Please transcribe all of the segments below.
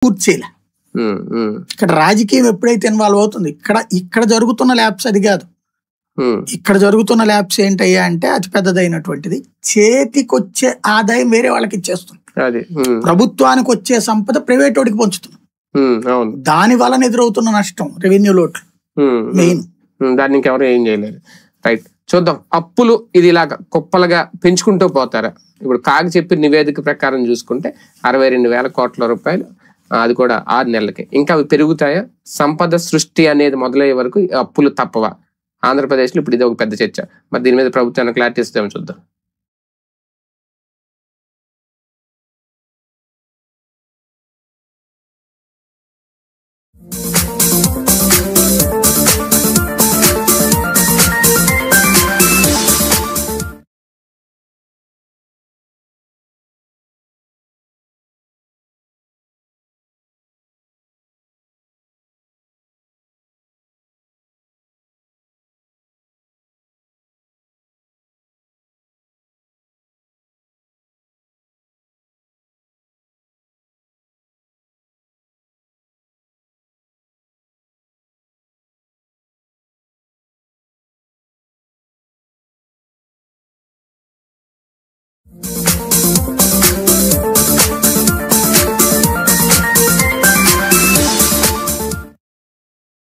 పూర్తి చేయలే. ఇక్కడ రాజకీయం ఎప్పుడైతే ఇన్వాల్వ్ అవుతుంది, ఇక్కడ జరుగుతున్న ల్యాబ్స్ అది కాదు. ఇక్కడ జరుగుతున్న ల్యాబ్స్ ఏంటయ్యా అంటే అతి పెద్దదైనటువంటిది, చేతికొచ్చే ఆదాయం వేరే వాళ్ళకి ఇచ్చేస్తుంది, ప్రభుత్వానికి వచ్చే సంపద ప్రైవేట్ వాడికి పంచుతుంది. దాని వలన ఎదురవుతున్న నష్టం రెవెన్యూ లోట్లు మెయిన్. దాన్ని ఇంకెవరు ఏం చేయలేరు. రైట్, చూద్దాం. అప్పులు ఇది ఇలాగా కుప్పలుగా పెంచుకుంటూ పోతారా? ఇప్పుడు కాగి చెప్పిన నివేదిక ప్రకారం చూసుకుంటే 62,000 కోట్ల రూపాయలు, అది కూడా 6 నెలలకి. ఇంకా అవి పెరుగుతాయా? సంపద సృష్టి అనేది మొదలయ్యే వరకు అప్పులు తప్పవా? ఆంధ్రప్రదేశ్లో ఇప్పుడు ఇది ఒక పెద్ద చర్చ. మరి దీని మీద ప్రభుత్వాన్ని క్లారిటీ ఇస్తామని చూద్దాం.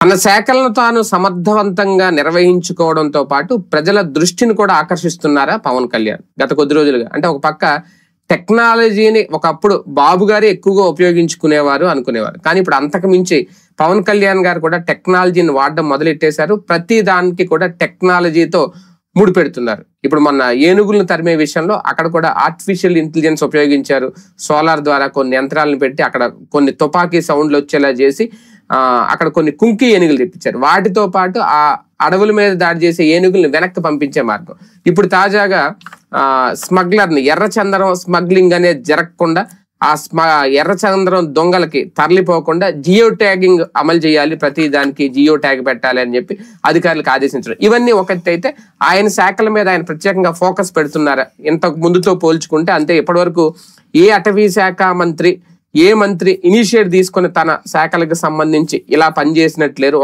తన శాఖలను తాను సమర్థవంతంగా నిర్వహించుకోవడంతో పాటు ప్రజల దృష్టిని కూడా ఆకర్షిస్తున్నారా పవన్ కళ్యాణ్ గత కొద్ది రోజులుగా? అంటే ఒక పక్క టెక్నాలజీని ఒకప్పుడు బాబు గారు ఎక్కువగా ఉపయోగించుకునేవారు అనుకునేవారు, కానీ ఇప్పుడు అంతకు మించి పవన్ కళ్యాణ్ గారు కూడా టెక్నాలజీని వాడడం మొదలెట్టేశారు. ప్రతి దానికి కూడా టెక్నాలజీతో ముడిపెడుతున్నారు. ఇప్పుడు మొన్న ఏనుగులను తరిమే విషయంలో అక్కడ కూడా ఆర్టిఫిషియల్ ఇంటెలిజెన్స్ ఉపయోగించారు. సోలార్ ద్వారా కొన్ని యంత్రాలను పెట్టి అక్కడ కొన్ని తుపాకీ సౌండ్లు వచ్చేలా చేసి అక్కడ కొన్ని కుంకి ఏనుగులు తెప్పించారు. వాటితో పాటు ఆ అడవుల మీద దాడి చేసే ఏనుగులను వెనక్కి పంపించే మార్గం. ఇప్పుడు తాజాగా స్మగ్లర్ని ఎర్రచందనం స్మగ్లింగ్ అనేది జరగకుండా, ఎర్రచందనం దొంగలకి తరలిపోకుండా జియో ట్యాగింగ్ అమలు చేయాలి, ప్రతి దానికి జియో ట్యాగ్ పెట్టాలి అని చెప్పి అధికారులకు ఆదేశించడం. ఇవన్నీ ఒకటైతే ఆయన శాఖల మీద ఆయన ప్రత్యేకంగా ఫోకస్ పెడుతున్నారా ఇంతకు ముందుతో పోల్చుకుంటే? అంతే, ఇప్పటివరకు ఏ అటవీ శాఖ మంత్రి, ఏ మంత్రి ఇనిషియేట్ తీసుకుని తన శాఖలకు సంబంధించి ఇలా పనిచేసినట్లేరు.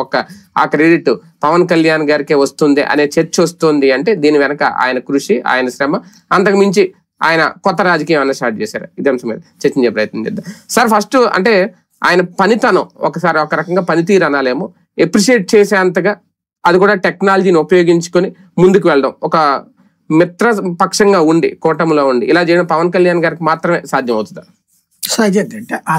ఆ క్రెడిట్ పవన్ కళ్యాణ్ గారికే వస్తుంది అనే చర్చ వస్తుంది. అంటే దీని వెనక ఆయన కృషి, ఆయన శ్రమ, అంతకు మించి ఆయన కొత్త రాజకీయం అన్న స్టార్ట్ చేశారు. ఇదే అంశం మీద చర్చించే ప్రయత్నం చేద్దాం. సార్, ఫస్ట్ అంటే ఆయన పనితనం ఒకసారి ఒక రకంగా పనితీరు అనాలేమో, ఎప్రిషియేట్ చేసేంతగా అది కూడా టెక్నాలజీని ఉపయోగించుకొని ముందుకు వెళ్ళడం, ఒక మిత్ర పక్షంగా ఉండి కూటమిలో ఉండి ఇలా చేయడం పవన్ కళ్యాణ్ గారికి మాత్రమే సాధ్యం అవుతుందా? సహజంగా అంటే ఆ